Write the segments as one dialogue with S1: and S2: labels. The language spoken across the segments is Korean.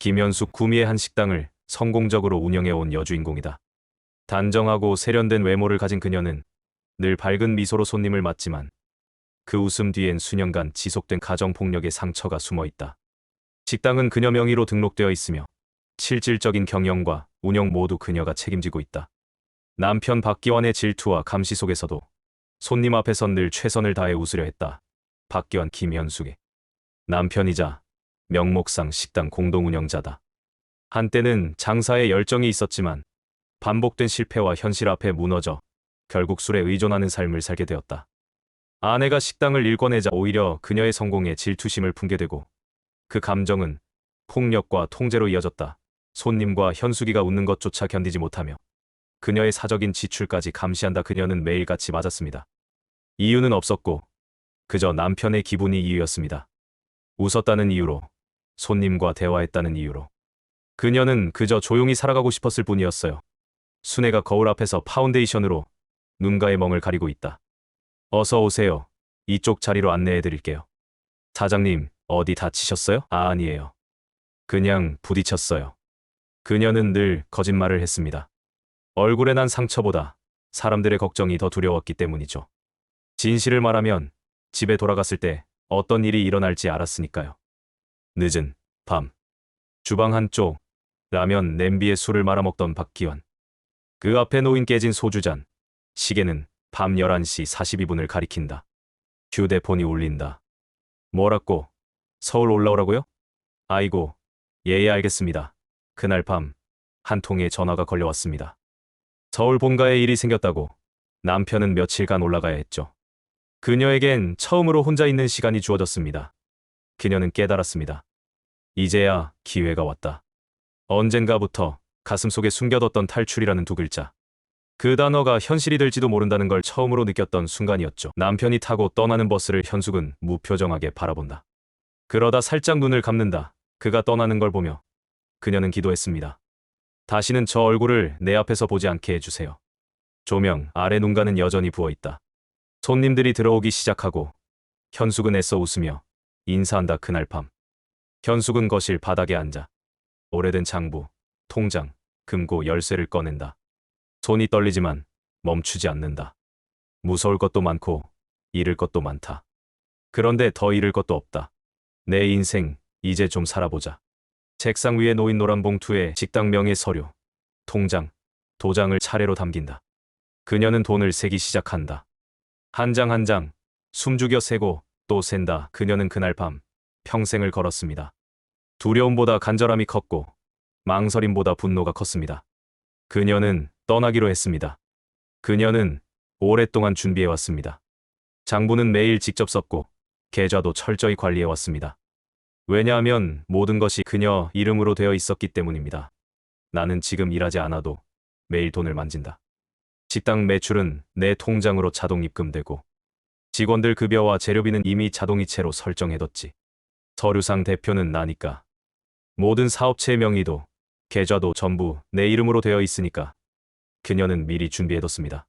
S1: 김현숙 구미의 한 식당을 성공적으로 운영해온 여주인공이다. 단정하고 세련된 외모를 가진 그녀는 늘 밝은 미소로 손님을 맞지만 그 웃음 뒤엔 수년간 지속된 가정폭력의 상처가 숨어있다. 식당은 그녀 명의로 등록되어 있으며 실질적인 경영과 운영 모두 그녀가 책임지고 있다. 남편 박기환의 질투와 감시 속에서도 손님 앞에선 늘 최선을 다해 웃으려 했다. 박기환 김현숙의 남편이자 명목상 식당 공동 운영자다. 한때는 장사에 열정이 있었지만 반복된 실패와 현실 앞에 무너져 결국 술에 의존하는 삶을 살게 되었다. 아내가 식당을 일궈내자 오히려 그녀의 성공에 질투심을 품게 되고 그 감정은 폭력과 통제로 이어졌다. 손님과 현숙이가 웃는 것조차 견디지 못하며 그녀의 사적인 지출까지 감시한다. 그녀는 매일같이 맞았습니다. 이유는 없었고 그저 남편의 기분이 이유였습니다. 웃었다는 이유로, 손님과 대화했다는 이유로. 그녀는 그저 조용히 살아가고 싶었을 뿐이었어요. 순애가 거울 앞에서 파운데이션으로 눈가의 멍을 가리고 있다. 어서 오세요. 이쪽 자리로 안내해 드릴게요. 사장님, 어디 다치셨어요? 아니에요. 그냥 부딪혔어요. 그녀는 늘 거짓말을 했습니다. 얼굴에 난 상처보다 사람들의 걱정이 더 두려웠기 때문이죠. 진실을 말하면 집에 돌아갔을 때 어떤 일이 일어날지 알았으니까요. 늦은 밤, 주방 한쪽, 라면 냄비에 술을 말아먹던 박기환. 그 앞에 놓인 깨진 소주잔, 시계는 밤 11시 42분을 가리킨다. 휴대폰이 울린다. 뭐라고? 서울 올라오라고요? 아이고, 예, 알겠습니다. 그날 밤, 한 통의 전화가 걸려왔습니다. 서울 본가에 일이 생겼다고 남편은 며칠간 올라가야 했죠. 그녀에겐 처음으로 혼자 있는 시간이 주어졌습니다. 그녀는 깨달았습니다. 이제야 기회가 왔다. 언젠가부터 가슴속에 숨겨뒀던 탈출이라는 두 글자. 그 단어가 현실이 될지도 모른다는 걸 처음으로 느꼈던 순간이었죠. 남편이 타고 떠나는 버스를 현숙은 무표정하게 바라본다. 그러다 살짝 눈을 감는다. 그가 떠나는 걸 보며 그녀는 기도했습니다. 다시는 저 얼굴을 내 앞에서 보지 않게 해주세요. 조명 아래 눈가는 여전히 부어있다. 손님들이 들어오기 시작하고 현숙은 애써 웃으며 인사한다. 그날 밤 현숙은 거실 바닥에 앉아 오래된 장부, 통장, 금고 열쇠를 꺼낸다. 손이 떨리지만 멈추지 않는다. 무서울 것도 많고 잃을 것도 많다. 그런데 더 잃을 것도 없다. 내 인생 이제 좀 살아보자. 책상 위에 놓인 노란 봉투에 식당명의 서류, 통장, 도장을 차례로 담긴다. 그녀는 돈을 세기 시작한다. 한 장 한 장 숨죽여 세고 또 센다. 그녀는 그날 밤 평생을 걸었습니다. 두려움보다 간절함이 컸고 망설임보다 분노가 컸습니다. 그녀는 떠나기로 했습니다. 그녀는 오랫동안 준비해왔습니다. 장부는 매일 직접 썼고 계좌도 철저히 관리해왔습니다. 왜냐하면 모든 것이 그녀 이름으로 되어 있었기 때문입니다. 나는 지금 일하지 않아도 매일 돈을 만진다. 식당 매출은 내 통장으로 자동 입금되고 직원들 급여와 재료비는 이미 자동이체로 설정해뒀지. 서류상 대표는 나니까. 모든 사업체의 명의도 계좌도 전부 내 이름으로 되어 있으니까 그녀는 미리 준비해뒀습니다.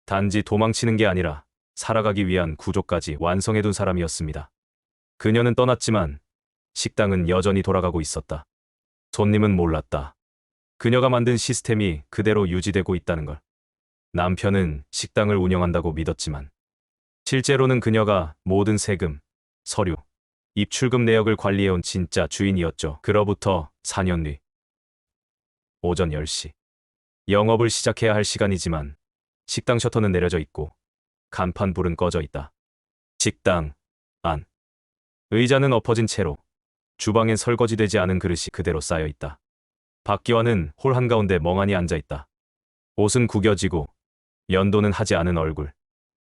S1: 단지 도망치는 게 아니라 살아가기 위한 구조까지 완성해둔 사람이었습니다. 그녀는 떠났지만 식당은 여전히 돌아가고 있었다. 손님은 몰랐다. 그녀가 만든 시스템이 그대로 유지되고 있다는 걸. 남편은 식당을 운영한다고 믿었지만 실제로는 그녀가 모든 세금, 서류, 입출금 내역을 관리해온 진짜 주인이었죠. 그로부터 4년 뒤 오전 10시. 영업을 시작해야 할 시간이지만 식당 셔터는 내려져 있고 간판 불은 꺼져 있다. 식당 안. 의자는 엎어진 채로 주방엔 설거지되지 않은 그릇이 그대로 쌓여 있다. 박기환은 홀 한가운데 멍하니 앉아 있다. 옷은 구겨지고 면도는 하지 않은 얼굴.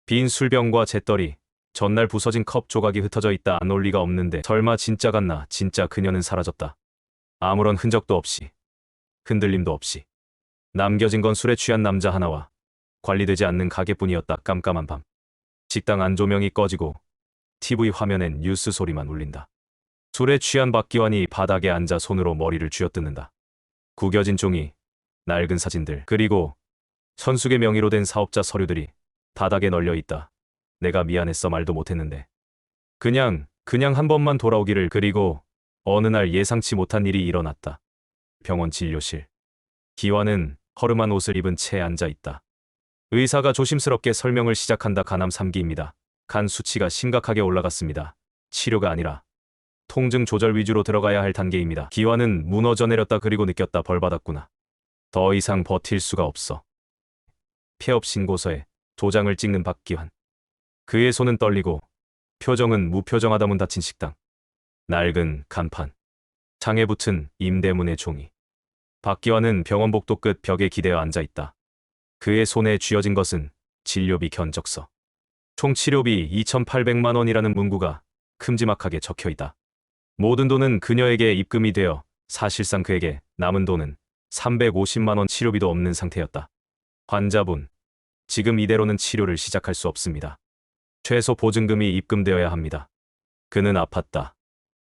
S1: 빈 술병과 잿더리, 전날 부서진 컵 조각이 흩어져 있다. 안 올 리가 없는데 설마 진짜 같나. 진짜 그녀는 사라졌다. 아무런 흔적도 없이, 흔들림도 없이. 남겨진 건 술에 취한 남자 하나와 관리되지 않는 가게뿐이었다. 깜깜한 밤. 식당 안 조명이 꺼지고 TV 화면엔 뉴스 소리만 울린다. 술에 취한 박기환이 바닥에 앉아 손으로 머리를 쥐어뜯는다. 구겨진 종이, 낡은 사진들, 그리고 현숙의 명의로 된 사업자 서류들이 바닥에 널려 있다. 내가 미안했어 말도 못했는데. 그냥 한 번만 돌아오기를. 그리고 어느 날 예상치 못한 일이 일어났다. 병원 진료실. 기환은 허름한 옷을 입은 채 앉아 있다. 의사가 조심스럽게 설명을 시작한다. 간암 3기입니다. 간 수치가 심각하게 올라갔습니다. 치료가 아니라 통증 조절 위주로 들어가야 할 단계입니다. 기환은 무너져 내렸다. 그리고 느꼈다. 벌받았구나. 더 이상 버틸 수가 없어. 폐업 신고서에 도장을 찍는 박기환. 그의 손은 떨리고 표정은 무표정하다. 문 닫힌 식당. 낡은 간판. 창에 붙은 임대문의 종이. 박기환은 병원 복도 끝 벽에 기대어 앉아 있다. 그의 손에 쥐어진 것은 진료비 견적서. 총 치료비 2,800만 원이라는 문구가 큼지막하게 적혀 있다. 모든 돈은 그녀에게 입금이 되어 사실상 그에게 남은 돈은 350만 원. 치료비도 없는 상태였다. 환자분, 지금 이대로는 치료를 시작할 수 없습니다. 최소 보증금이 입금되어야 합니다. 그는 아팠다.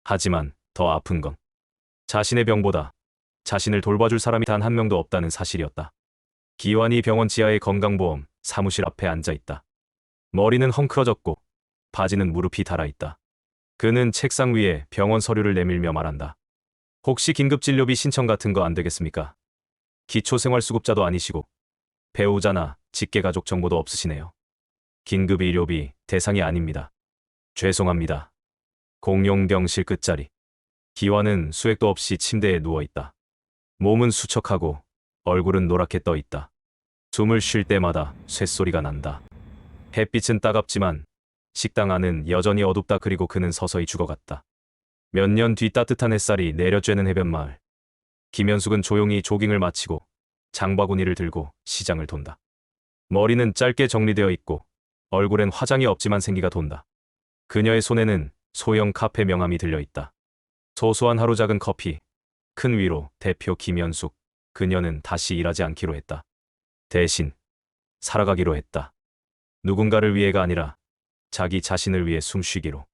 S1: 하지만 더 아픈 건 자신의 병보다 자신을 돌봐줄 사람이 단 한 명도 없다는 사실이었다. 기환이 병원 지하의 건강보험 사무실 앞에 앉아 있다. 머리는 헝클어졌고 바지는 무릎이 닳아 있다. 그는 책상 위에 병원 서류를 내밀며 말한다. 혹시 긴급진료비 신청 같은 거 안 되겠습니까? 기초생활수급자도 아니시고 배우자나 직계가족 정보도 없으시네요. 긴급의료비 대상이 아닙니다. 죄송합니다. 공용병실 끝자리. 기환은 수액도 없이 침대에 누워있다. 몸은 수척하고 얼굴은 노랗게 떠있다. 숨을 쉴 때마다 쇳소리가 난다. 햇빛은 따갑지만 식당 안은 여전히 어둡다. 그리고 그는 서서히 죽어갔다. 몇 년 뒤 따뜻한 햇살이 내려쬐는 해변마을. 김현숙은 조용히 조깅을 마치고 장바구니를 들고 시장을 돈다. 머리는 짧게 정리되어 있고 얼굴엔 화장이 없지만 생기가 돈다. 그녀의 손에는 소형 카페 명함이 들려있다. 소소한 하루 작은 커피, 큰 위로 대표 김현숙. 그녀는 다시 일하지 않기로 했다. 대신 살아가기로 했다. 누군가를 위해가 아니라 자기 자신을 위해 숨쉬기로.